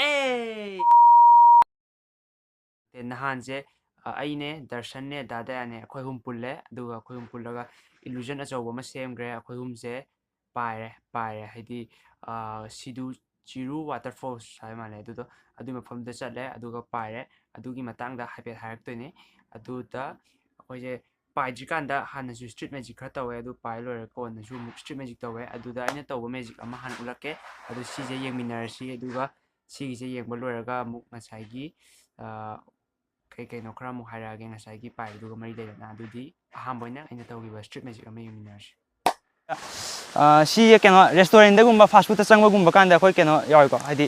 ꯑꯦ ꯅꯍꯥꯟꯁꯦ ꯑꯩꯅꯦ ꯗꯔꯁꯟꯅꯦ ꯗꯥꯗꯥꯅꯦ ꯑꯩꯈꯣꯏ ꯑꯍꯨꯝ ꯄꯨꯜꯂꯦ ꯑꯗꯨꯒ ꯑꯩꯈꯣꯏ ꯑꯍꯨꯝ ꯄꯨꯜꯂꯒ ꯏꯂꯨꯖꯟ ꯑꯆꯧꯕ ꯑꯃ ꯁꯦꯝꯈ꯭ꯔꯦ ꯑꯩꯈꯣꯏ ꯑꯍꯨꯝꯁꯦ ꯄꯥꯏꯔꯦ ꯍꯥꯏꯗꯤ ꯁꯤꯗꯨ ꯆꯤꯔꯨ ꯋꯥꯇꯔꯐꯣꯜꯁ ꯍꯥꯏꯕ ꯃꯥꯜꯂꯦ ꯑꯗꯨꯗꯣ ꯑꯗꯨꯒꯤ ꯃꯐꯝꯗ ꯆꯠꯂꯦ ꯑꯗꯨꯒ ꯄꯥꯏꯔꯦ ꯑꯗꯨꯒꯤ ꯃꯇꯥꯡꯗ ꯍꯥꯏꯐꯦꯠ ꯍꯥꯏꯔꯛꯇꯣꯏꯅꯦ ꯑꯗꯨꯗ ꯑꯩꯈꯣꯏꯁꯦ ꯄꯥꯏꯗ꯭ꯔꯤꯀꯥꯟꯗ ꯍꯥꯟꯅꯁꯨ ꯁ꯭ꯇ꯭ꯔꯤꯠ ꯃꯦꯖꯤꯛ ꯈꯔ ꯇꯧꯋꯦ ꯑꯗꯨ ꯄꯥꯏ ꯂꯣꯏꯔ ꯀꯣꯟꯅꯁꯨ ꯑꯃꯨꯛ ꯁ꯭ꯇ꯭ꯔꯤꯠ ꯃꯦꯖꯤꯛ ꯇꯧꯋꯦ ꯑꯗꯨꯗ ꯑꯩꯅ ꯇꯧꯕ ꯃꯦꯖꯤꯛ ꯑꯃ ꯍꯥꯟꯅ ꯎꯠꯂꯛꯀꯦ ꯑꯗꯨ ꯁꯤꯁꯦ ꯌꯦꯡꯃꯤꯟꯅꯔꯁꯤ ꯑꯗꯨꯒ ꯁꯤꯒꯤꯁꯦ ꯌꯦꯡꯕ ꯂꯣꯏꯔꯒ ꯑꯃꯨꯛ ꯉꯁꯥꯏꯒꯤ ꯀꯩꯅꯣ ꯈꯔ ꯑꯃꯨꯛ ꯍꯥꯏꯔꯛꯑꯒꯦ ꯉꯁꯥꯏꯒꯤ ꯄꯥꯏꯕꯗꯨꯒ ꯃꯔꯤ ꯂꯩꯅꯅ ꯑꯗꯨꯗꯤ ꯑꯍꯥꯟꯕ ꯑꯣꯏꯅ ꯑꯩꯅ ꯇꯧꯈꯤꯕ ꯁ꯭ꯇ꯭ꯔꯤꯠ ꯃꯦꯖꯤꯛ ꯑꯃ ꯌꯦꯡꯃꯤꯟꯅꯔꯁꯤ ꯁꯤ ꯀꯩꯅꯣ ꯔꯦꯁꯇꯨꯔꯦꯟꯗꯒꯨꯝꯕ ꯐꯥꯁ ꯐꯨꯗꯇ ꯆꯪꯕꯒꯨꯝꯕ ꯀꯥꯟꯗ ꯑꯩꯈꯣꯏ ꯀꯩꯅꯣ ꯌꯥꯎꯏꯀꯣ ꯍꯥꯏꯗꯤ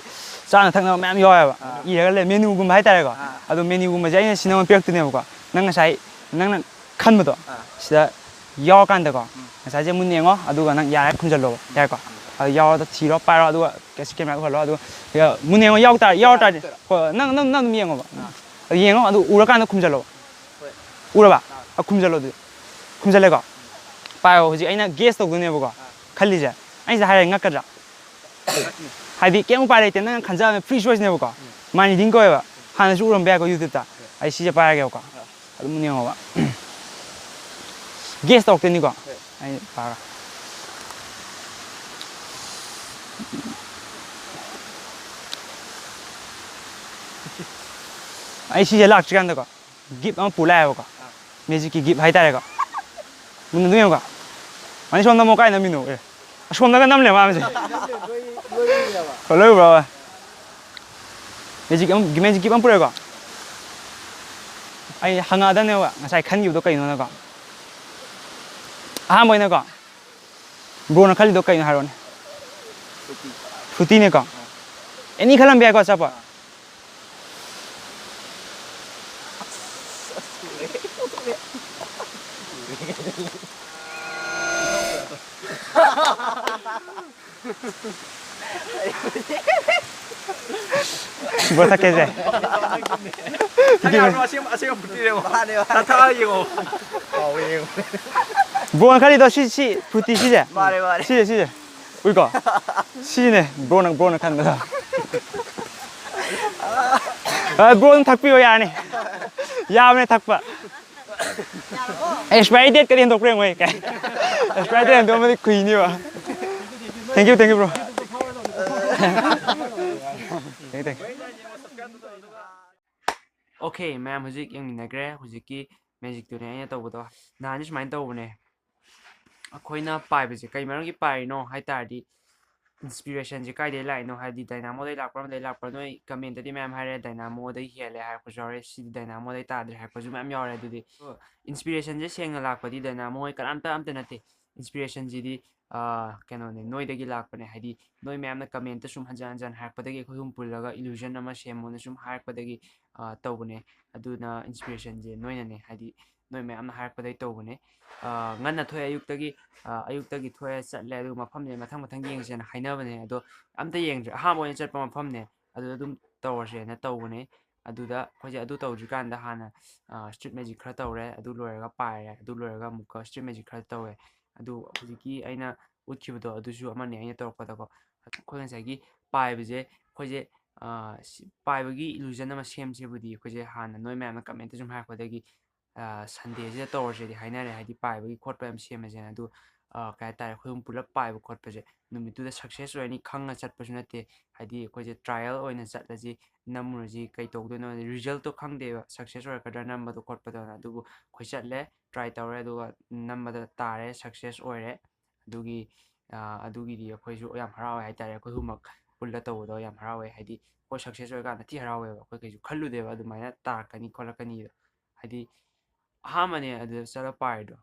ꯆꯥꯅ ꯊꯛꯅꯕ ꯃꯌꯥꯝ ꯌꯥꯎꯋꯦꯕ ꯏꯔꯒ ꯂꯩ ꯃꯦꯅꯨꯒꯨꯝꯕ ꯍꯥꯏꯇꯥꯔꯦꯀꯣ ꯑꯗꯣ ꯃꯦꯅꯨꯒꯨꯝꯕꯁꯦ ꯑꯩꯅ ꯁꯤ ꯅꯉꯣꯟꯗ ꯄꯤꯔꯛꯇꯣꯏꯅꯦꯕꯀꯣ ꯅꯪ ꯉꯁꯥꯏ ꯅꯪꯅ ꯈꯟꯕꯗꯣ ꯁꯤꯗ ꯌꯥꯎꯔꯀꯥꯟꯗꯀꯣ ꯉꯁꯥꯏꯁꯦ ꯃꯨꯟꯅ ꯌꯦꯡꯉꯣ ꯑꯗꯨꯒ ꯅꯪ ꯌꯥꯔꯦ ꯈꯨꯝꯖꯤꯜꯂꯣꯕ ꯌꯥꯏꯀꯣ ꯑꯗꯨ ꯌꯥꯎꯔꯗ ꯊꯤꯔꯣ ꯄꯥꯏꯔꯣ ꯑꯗꯨꯒ ꯀꯦꯃꯦꯔꯥ ꯎꯍꯜꯂꯣ ꯑꯗꯨꯒ ꯃꯨꯟꯅ ꯌꯦꯡꯉꯣ ꯌꯥꯎ ꯇꯥꯔꯗꯤ ꯍꯣꯏ ꯅꯪ ꯑꯗꯨꯝ ꯌꯦꯡꯉꯣꯕ ꯌꯦꯡꯉꯣ ꯑꯗꯨ ꯎꯔꯀꯥꯟꯗ ꯈꯨꯝꯖꯤꯜꯂꯣ ꯎꯔꯕ ꯈꯨꯝꯖꯤꯜꯂꯣ ꯑꯗꯨꯗꯤ ꯈꯨꯝꯖꯤꯜꯂꯦꯀꯣ ꯄꯥꯏꯌꯣ ꯍꯧꯖꯤꯛ ꯑꯩꯅ ꯒꯦꯁ ꯇꯧꯗꯣꯏꯅꯦꯕꯀꯣ ꯈꯜꯂꯤꯁꯦ ꯑꯩꯁꯦ ꯍꯥꯏꯔꯒ ꯉꯛꯀꯗ꯭ꯔꯥ ꯍꯥꯏꯗꯤ ꯀꯩꯝ ꯎꯄꯥꯏ ꯂꯩꯇꯦ ꯅꯪ ꯈꯟꯖꯕ ꯐ꯭ꯔꯤ ꯆꯣꯏꯁꯅꯦꯕꯀꯣ ꯃꯥꯏꯟ ꯔꯤꯗꯤꯡ ꯀꯧꯋꯦꯕ ꯍꯥꯟꯅꯁꯨ ꯎꯔꯝꯕ ꯌꯥꯏꯀꯣ ꯌꯨꯇ꯭ꯌꯨꯕꯇ ꯑꯩ ꯁꯤꯁꯦ ꯄꯥꯏꯔꯒꯦꯕꯀꯣ ꯑꯗꯨꯝ ꯌꯦꯡꯉꯣꯕ ꯒꯦꯁ ꯇꯧꯔꯛꯇꯣꯏꯅꯤꯀꯣ ꯑꯩ ꯄꯥꯔꯒ ꯑꯩ ꯁꯤꯁꯦ ꯂꯥꯛꯇ꯭ꯔꯤꯀꯥꯟꯗꯀꯣ ꯒꯤꯐ ꯑꯃ ꯄꯨ ꯂꯥꯛꯑꯦꯕꯀꯣ ꯃꯦꯖꯤꯛꯀꯤ ꯒꯤꯐ ꯍꯥꯏꯇꯥꯔꯦꯀꯣ ꯃꯨꯟꯅ ꯑꯗꯨꯝ ꯌꯦꯡꯉꯣꯀꯣ ꯑꯅꯤ ꯁꯣꯝꯗ ꯑꯃꯨꯛ ꯀꯥꯏ ꯅꯝꯃꯤꯅꯣ ꯑꯁꯣꯝꯗꯒ ꯅꯝꯂꯦ ꯃꯥꯁꯦ ꯂꯣꯏꯕ꯭ꯔꯣ ꯃꯦꯖꯤꯛ ꯒꯤꯐ ꯑꯃ ꯄꯨꯔꯛꯑꯦꯀꯣ ꯑꯩ ꯍꯪꯉꯛꯑꯗꯕꯅꯦꯕ ꯉꯁꯥꯏ ꯈꯟꯈꯤꯕꯗꯣ ꯀꯩꯅꯣꯅꯀꯣ ꯑꯍꯥꯟꯕ ꯑꯣꯏꯅꯀꯣ ꯕ꯭ꯔꯣꯅ ꯈꯜꯂꯤꯗꯣ ꯀꯩꯅꯣ ꯍꯥꯏꯔꯣꯅꯦ ꯐ꯭ꯔꯨꯇꯤꯅꯦꯀꯣ ꯑꯦꯅꯤ ꯈꯜꯂꯝꯕ ꯌꯥꯏꯀꯣ ꯑꯆꯥꯄꯣꯠ ꯕ꯭ꯔꯣ ꯊꯛꯀꯦꯁꯦ ꯕ꯭ꯔꯣꯅ ꯈꯜꯂꯤꯗꯣ ꯁꯤ ꯐ꯭ꯔꯨꯇꯤ ꯁꯤꯁꯦ ꯁꯤꯁꯦ ꯎꯏꯀꯣ ꯁꯤꯅꯦ ꯕ꯭ꯔꯣꯅ ꯈꯟꯕꯗꯣ ꯕ꯭ꯔꯣ ꯑꯗꯨꯝ ꯊꯛꯄꯤꯌꯣ ꯌꯥꯔꯅꯤ ꯌꯥꯕꯅꯦ ꯊꯛꯄ ꯑꯦꯛꯁꯄꯥꯏꯔꯤ ꯗꯦꯠ ꯀꯔꯤ ꯍꯦꯟꯗꯣꯛꯄ꯭ꯔꯦ ꯃꯣꯏ ꯑꯦꯛꯁꯄꯥꯏꯔꯤ ꯗꯦꯠ ꯍꯦꯟꯗꯣꯛꯑꯃꯗꯤ ꯀꯨꯏꯅꯤꯕ ꯊꯦꯡꯛ ꯌꯨ ꯕ꯭ꯔꯣ ꯑꯣꯀꯦ ꯃꯌꯥꯝ ꯍꯧꯖꯤꯛ ꯌꯦꯡꯃꯤꯟꯅꯈ꯭ꯔꯦ ꯍꯧꯖꯤꯛꯀꯤ ꯃꯦꯖꯤꯛꯇꯨꯅꯦ ꯑꯩꯅ ꯇꯧꯕꯗꯣ ꯅꯍꯥꯟꯁꯦ ꯁꯨꯃꯥꯏꯅ ꯇꯧꯕꯅꯦ ꯑꯩꯈꯣꯏꯅ ꯄꯥꯏꯕꯁꯦ ꯀꯩ ꯃꯔꯝꯒꯤ ꯄꯥꯏꯔꯤꯅꯣ ꯍꯥꯏ ꯇꯥꯔꯗꯤ ꯏꯟꯁꯄꯤꯔꯦꯁꯟꯁꯦ ꯀꯥꯏꯗꯒꯤ ꯂꯥꯛꯏꯅꯣ ꯍꯥꯏꯗꯤ ꯗꯥꯏꯅꯥꯃꯣꯗꯩ ꯂꯥꯛꯄ꯭ꯔꯥ ꯑꯃꯗꯩ ꯂꯥꯛꯄ꯭ꯔꯥ ꯅꯣꯏ ꯀꯃꯦꯟꯇꯗꯤ ꯃꯌꯥꯝ ꯍꯥꯏꯔꯦ ꯗꯥꯏꯅꯥꯃꯣꯗꯩ ꯍꯦꯜꯂꯦ ꯍꯥꯏꯔꯛꯄꯁꯨ ꯌꯥꯎꯔꯦ ꯁꯤꯗꯤ ꯗꯥꯏꯅꯥꯃꯣꯗꯩ ꯇꯥꯗ꯭ꯔꯦ ꯍꯥꯏꯔꯛꯄꯁꯨ ꯃꯌꯥꯝ ꯌꯥꯎꯔꯦ ꯑꯗꯨꯗꯤ ꯏꯟꯁꯄꯤꯔꯦꯁꯟꯁꯦ ꯁꯦꯡꯅ ꯂꯥꯛꯄꯗꯤ ꯗꯥꯏꯅꯥꯃꯣ ꯍꯣꯏ ꯀꯅꯥꯝꯇ ꯅꯠꯇꯦ ꯏꯟꯁꯄꯤꯔꯦꯁꯟꯁꯤꯗꯤ ꯀꯩꯅꯣꯅꯦ ꯅꯣꯏꯗꯒꯤ ꯂꯥꯛꯄꯅꯦ ꯍꯥꯏꯗꯤ ꯅꯣꯏ ꯃꯌꯥꯝꯅ ꯀꯃꯦꯟꯇ ꯁꯨꯝ ꯍꯟꯖꯟ ꯍꯥꯏꯔꯛꯄꯗꯒꯤ ꯑꯩꯈꯣꯏ ꯁꯨꯝ ꯄꯨꯜꯂꯒ ꯏꯂꯨꯖꯟ ꯑꯃ ꯁꯦꯝꯃꯣꯅ ꯁꯨꯝ ꯍꯥꯏꯔꯛꯄꯗꯒꯤ ꯇꯧꯕꯅꯦ ꯑꯗꯨꯅ ꯏꯟꯁꯄꯤꯔꯦꯁꯟꯁꯦ ꯅꯣꯏꯅꯅꯦ ꯍꯥꯏꯗꯤ ꯅꯣꯏ ꯃꯌꯥꯝꯅ ꯍꯥꯏꯔꯛꯄꯗꯒꯤ ꯇꯧꯕꯅꯦ ꯉꯟꯅ ꯊꯣꯛꯑꯦ ꯑꯌꯨꯛꯇꯒꯤ ꯊꯣꯛꯑꯦ ꯆꯠꯂꯦ ꯑꯗꯨꯒ ꯃꯐꯝꯁꯦ ꯃꯊꯪ ꯌꯦꯡꯁꯦꯅ ꯍꯥꯏꯅꯕꯅꯦ ꯑꯗꯣ ꯑꯝꯇ ꯌꯦꯡꯗ꯭ꯔꯦ ꯑꯍꯥꯟꯕ ꯑꯣꯏꯅ ꯆꯠꯄ ꯃꯐꯝꯅꯦ ꯑꯗꯨꯗ ꯑꯗꯨꯝ ꯇꯧꯔꯁꯦꯅ ꯇꯧꯕꯅꯦ ꯑꯗꯨꯗ ꯑꯩꯈꯣꯏꯁꯦ ꯑꯗꯨ ꯇꯧꯗ꯭ꯔꯤꯀꯥꯟꯗ ꯍꯥꯟꯅ ꯁ꯭ꯇ꯭ꯔꯤꯠ ꯃꯦꯖꯤꯛ ꯈꯔ ꯇꯧꯔꯦ ꯑꯗꯨ ꯂꯣꯏꯔꯒ ꯄꯥꯏꯔꯦ ꯑꯗꯨ ꯂꯣꯏꯔꯒ ꯑꯃꯨꯛꯀ ꯁ꯭ꯇ꯭ꯔꯤꯠ ꯃꯦꯖꯤꯛ ꯈꯔ ꯇꯧꯋꯦ ꯑꯗꯨ ꯍꯧꯖꯤꯛꯀꯤ ꯑꯩꯅ ꯎꯠꯈꯤꯕꯗꯣ ꯑꯗꯨꯁꯨ ꯑꯃꯅꯦ ꯑꯩꯅ ꯇꯧꯔꯛꯄꯗꯀꯣ ꯑꯩꯈꯣꯏ ꯉꯁꯥꯏꯒꯤ ꯄꯥꯏꯕꯁꯦ ꯑꯩꯈꯣꯏꯁꯦ ꯄꯥꯏꯕꯒꯤ ꯏꯂꯨꯖꯟ ꯑꯃ ꯁꯦꯝꯁꯤꯕꯨꯗꯤ ꯑꯩꯈꯣꯏꯁꯦ ꯍꯥꯟꯅ ꯅꯣꯏ ꯃꯌꯥꯝꯅ ꯀꯃꯦꯟꯇ ꯁꯨꯝ ꯍꯥꯏꯔꯛꯄꯗꯒꯤ ꯁꯟꯗꯦꯁꯤꯗ ꯇꯧꯔꯁꯦꯗꯤ ꯍꯥꯏꯅꯔꯦ ꯍꯥꯏꯗꯤ ꯄꯥꯏꯕꯒꯤ ꯈꯣꯠꯄ ꯌꯥꯝ ꯁꯦꯝꯃꯁꯦꯅ ꯑꯗꯨ ꯀꯩ ꯍꯥꯏꯇꯥꯔꯦ ꯑꯩꯈꯣꯏ ꯑꯗꯨꯝ ꯄꯨꯂꯞ ꯄꯥꯏꯕ ꯈꯣꯠꯄꯁꯦ ꯅꯨꯃꯤꯠꯇꯨꯗ ꯁꯛꯁꯦꯁ ꯑꯣꯏꯔꯅꯤ ꯈꯪꯉ ꯆꯠꯄꯁꯨ ꯅꯠꯇꯦ ꯍꯥꯏꯗꯤ ꯑꯩꯈꯣꯏꯁꯦ ꯇ꯭ꯔꯥꯏꯌꯦꯜ ꯑꯣꯏꯅ ꯆꯠꯂꯁꯤ ꯅꯝꯃꯨꯔꯁꯤ ꯀꯩ ꯇꯧꯗꯣꯏꯅꯣ ꯔꯤꯖꯜꯇꯣ ꯈꯪꯗꯦꯕ ꯁꯛꯁꯦꯁ ꯑꯣꯏꯔꯛꯀꯗ꯭ꯔꯥ ꯅꯝꯕꯗꯣ ꯈꯣꯠꯄꯗꯣꯅ ꯑꯗꯨꯕꯨ ꯑꯩꯈꯣꯏ ꯆꯠꯂꯦ ꯇ꯭ꯔꯥꯏ ꯇꯧꯔꯦ ꯑꯗꯨꯒ ꯅꯝꯕꯗ ꯇꯥꯔꯦ ꯁꯛꯁꯦꯁ ꯑꯣꯏꯔꯦ ꯑꯗꯨꯒꯤꯗꯤ ꯑꯩꯈꯣꯏꯁꯨ ꯌꯥꯝ ꯍꯔꯥꯎꯋꯦ ꯍꯥꯏꯇꯥꯔꯦ ꯑꯩꯈꯣꯏ ꯑꯍꯨꯝꯃꯛ ꯄꯨꯜꯂ ꯇꯧꯕꯗꯣ ꯌꯥꯝ ꯍꯔꯥꯎꯋꯦ ꯍꯥꯏꯗꯤ ꯑꯩꯈꯣꯏ ꯁꯛꯁꯦꯁ ꯑꯣꯏꯔꯀꯥꯟꯗ ꯊꯤ ꯍꯔꯥꯎꯋꯦꯕ ꯑꯩꯈꯣꯏ ꯀꯩꯁꯨ ꯈꯜꯂꯨꯗꯦꯕ ꯑꯗꯨꯃꯥꯏꯅ ꯇꯥꯔꯛꯀꯅꯤ ꯈꯣꯠꯂꯛꯀꯅꯤꯗꯣ ꯍꯥꯏꯗꯤ ꯑꯍꯥꯟꯕꯅꯦ ꯑꯗꯨꯗ ꯆꯠꯂ ꯄꯥꯏꯔꯤꯗꯣ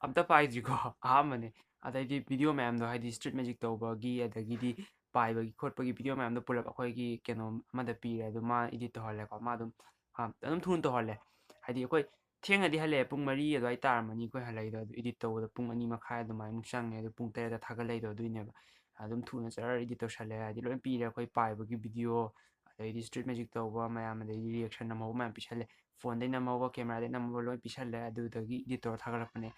ꯑꯝꯇ ꯄꯥꯏꯗ꯭ꯔꯤꯀꯣ ꯑꯍꯥꯟꯕꯅꯦ ꯑꯗꯩꯗꯤ ꯚꯤꯗꯤꯑꯣ ꯃꯌꯥꯝꯗꯣ ꯍꯥꯏꯗꯤ ꯁ꯭ꯇ꯭ꯔꯤꯠ ꯃꯦꯖꯤꯛ ꯇꯧꯕꯒꯤ ꯑꯗꯒꯤꯗꯤ ꯄꯥꯏꯕꯒꯤ ꯈꯣꯠꯄꯒꯤ ꯚꯤꯗꯤꯑꯣ ꯃꯌꯥꯝꯗꯣ ꯄꯨꯂꯞ ꯑꯩꯈꯣꯏꯒꯤ ꯀꯩꯅꯣ ꯑꯃꯗ ꯄꯤꯔꯦ ꯑꯗꯨ ꯃꯥ ꯏꯗꯤꯠ ꯇꯧꯍꯜꯂꯦꯀꯣ ꯃꯥ ꯑꯗꯨꯝ ꯊꯨꯅ ꯇꯧꯍꯜꯂꯦ ꯍꯥꯏꯗꯤ ꯑꯩꯈꯣꯏ ꯊꯦꯡꯅꯗꯤ ꯍꯜꯂꯛꯑꯦ ꯄꯨꯡ 4 ꯑꯗꯨꯋꯥꯏ ꯇꯥꯔꯝꯃꯅꯤ ꯑꯩꯈꯣꯏ ꯍꯜꯂꯛꯏꯗꯣ ꯑꯗꯨ ꯏꯗꯤꯠ ꯇꯧꯕꯗ ꯄꯨꯡ 2 ꯃꯈꯥꯏ ꯑꯗꯨꯃꯥꯏꯅꯃꯨꯛ ꯆꯪꯉꯦ ꯑꯗꯨ ꯄꯨꯡ 3ꯗ ꯊꯥꯒꯠꯂꯛꯏꯗꯣ ꯑꯗꯨꯏꯅꯦꯕ ꯑꯗꯨꯝ ꯊꯨꯅ ꯆꯔ ꯏꯗꯤꯠ ꯇꯧꯁꯜꯂꯦ ꯍꯥꯏꯗꯤ ꯂꯣꯏ ꯄꯤꯔꯦ ꯑꯩꯈꯣꯏ ꯄꯥꯏꯕꯒꯤ ꯚꯤꯗꯤꯑꯣ ꯑꯗꯩꯗꯤ ꯁ꯭ꯇ꯭ꯔꯤꯠ ꯃꯦꯖꯤꯛ ꯇꯧꯕ ꯃꯌꯥꯝ ꯑꯗꯩꯗꯤ ꯔꯤꯌꯦꯛꯁꯟ ꯅꯝꯍꯧꯕ ꯃꯌꯥꯝ ꯄꯤꯁꯜꯂꯦ ꯐꯣꯟꯗꯩ ꯅꯝꯍꯧꯕ ꯀꯦꯃꯦꯔꯥꯗꯩ ꯅꯝꯍꯧꯕ ꯂꯣꯏ ꯄꯤꯁꯜꯂꯦ ꯑꯗꯨꯗꯒꯤ ꯏꯗꯤꯠ ꯇꯧꯔ ꯊꯥꯒꯠꯂꯛꯄꯅꯦ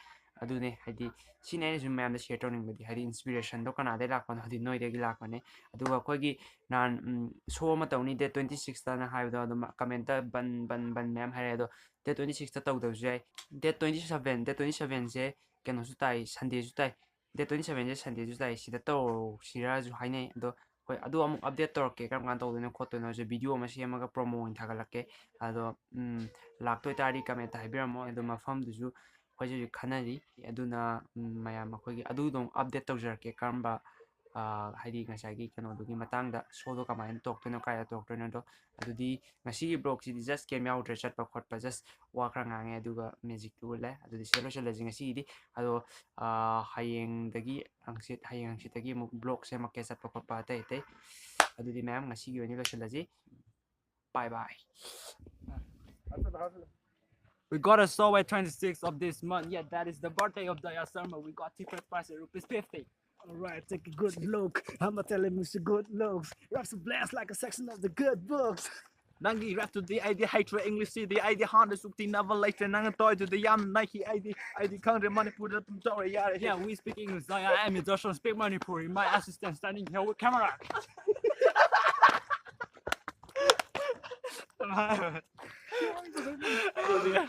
ꯑꯗꯨꯅꯦ ꯍꯥꯏꯗꯤ ꯁꯤꯅꯦ ꯑꯩꯅ ꯁꯨꯝ ꯃꯌꯥꯝꯗ ꯁꯤꯌꯔ ꯇꯧꯅꯤꯡꯕꯗꯤ ꯍꯥꯏꯗꯤ ꯏꯟꯁꯄꯤꯔꯦꯁꯟꯗꯣ ꯀꯅꯥꯗꯩ ꯂꯥꯛꯄꯅꯣ ꯍꯥꯏꯗꯤ ꯅꯣꯏꯗꯒꯤ ꯂꯥꯛꯄꯅꯦ ꯑꯗꯨꯒ ꯑꯩꯈꯣꯏꯒꯤ ꯅꯍꯥꯟ ꯁꯣ ꯑꯃ ꯇꯧꯅꯤ ꯗꯦꯠ 26ꯇꯅ ꯍꯥꯏꯕꯗꯣ ꯑꯗꯨꯝ ꯀꯃꯦꯟꯇ ꯕꯟ ꯃꯌꯥꯝ ꯍꯥꯏꯔꯛꯑꯦ ꯑꯗꯣ ꯗꯦꯠ 26ꯇ ꯇꯧꯗꯕꯁꯨ ꯌꯥꯏ ꯗꯦꯠ 27ꯁꯦ ꯀꯩꯅꯣꯁꯨ ꯇꯥꯏ ꯁꯟꯗꯦꯁꯨ ꯇꯥꯏ ꯗꯦꯠ 27ꯁꯦ ꯁꯟꯗꯦꯁꯨ ꯇꯥꯏ ꯁꯤꯗ ꯇꯧꯁꯤꯔꯁꯨ ꯍꯥꯏꯅꯩ ꯑꯗꯣ ꯍꯣꯏ ꯑꯗꯨ ꯑꯃꯨꯛ ꯑꯞꯗꯦꯠ ꯇꯧꯔꯛꯀꯦ ꯀꯔꯝ ꯀꯥꯟꯗ ꯇꯧꯗꯣꯏꯅꯣ ꯈꯣꯠꯇꯣꯏꯅꯣꯁꯦ ꯚꯤꯗꯤꯑꯣ ꯑꯃ ꯁꯦꯝꯃꯒ ꯄ꯭ꯔꯣꯃꯣ ꯑꯣꯏꯅ ꯊꯥꯒꯠꯂꯛꯀꯦ ꯑꯗꯣ ꯂꯥꯛꯇꯣꯏ ꯇꯥꯔꯗꯤ ꯀꯃꯦꯟꯇ ꯍꯥꯏꯕꯤꯔꯝꯃꯣ ꯑꯗꯣ ꯃꯐꯝꯗꯨꯁꯨ ꯑꯩꯈꯣꯏꯁꯨ ꯍꯧꯖꯤꯛ ꯈꯟꯅꯔꯤ ꯑꯗꯨꯅ ꯃꯌꯥꯝ ꯑꯩꯈꯣꯏꯒꯤ ꯑꯗꯨꯗꯣ ꯑꯞꯗꯦꯠ ꯇꯧꯖꯔꯛꯀꯦ ꯀꯔꯝꯕ ꯍꯥꯏꯗꯤ ꯉꯁꯥꯏꯒꯤ ꯀꯩꯅꯣꯗꯨꯒꯤ ꯃꯇꯥꯡꯗ ꯁꯣꯗꯣ ꯀꯃꯥꯏꯅ ꯇꯧꯔꯛꯇꯣꯏꯅꯣ ꯀꯥꯏꯗ ꯇꯧꯔꯛꯇꯣꯏꯅꯣ ꯑꯗꯣ ꯑꯗꯨꯗꯤ ꯉꯁꯤꯒꯤ ꯕ꯭ꯂꯣꯛꯁꯤꯗꯤ ꯖꯁ ꯀꯦꯝ ꯌꯥꯎꯗ꯭ꯔꯦ ꯆꯠꯄ ꯈꯣꯠꯄ ꯖꯁ ꯋꯥ ꯈꯔ ꯉꯥꯡꯉꯦ ꯑꯗꯨꯒ ꯃꯦꯖꯤꯛꯇꯨ ꯎꯠꯂꯦ ꯑꯗꯨꯗꯤ ꯁꯤꯗ ꯂꯣꯏꯁꯤꯜꯂꯁꯤ ꯉꯁꯤꯒꯤꯗꯤ ꯑꯗꯣ ꯍꯌꯦꯡ ꯍꯪꯆꯤꯠꯇꯒꯤ ꯑꯃꯨꯛ ꯕ꯭ꯂꯣꯛ ꯁꯦꯝꯃꯛꯀꯦ ꯆꯠꯄ ꯈꯣꯠꯄ ꯑꯇꯩ ꯑꯇꯩ ꯑꯗꯨꯗꯤ ꯃꯌꯥꯝ ꯉꯁꯤꯒꯤ ꯑꯣꯏꯅ ꯂꯣꯏꯁꯤꯜꯂꯁꯤ ꯕꯥꯏ ꯕꯥꯏ We got a show at 26th of this month. Yeah, that is the birthday of Daya Sharma. We got ticket price at ₹50. Alright, take a good look. I'ma tell him it's a good looks. Raps a blast like a section of the good books. Nangi rap to the ID hate English the ID Honda Sukti never later Nanga toy to the Yam Nike ID country Manipur Story. Yeah, we speak English. I am Joshua, speak Manipuri. My assistant standing here with camera. Oh, dear.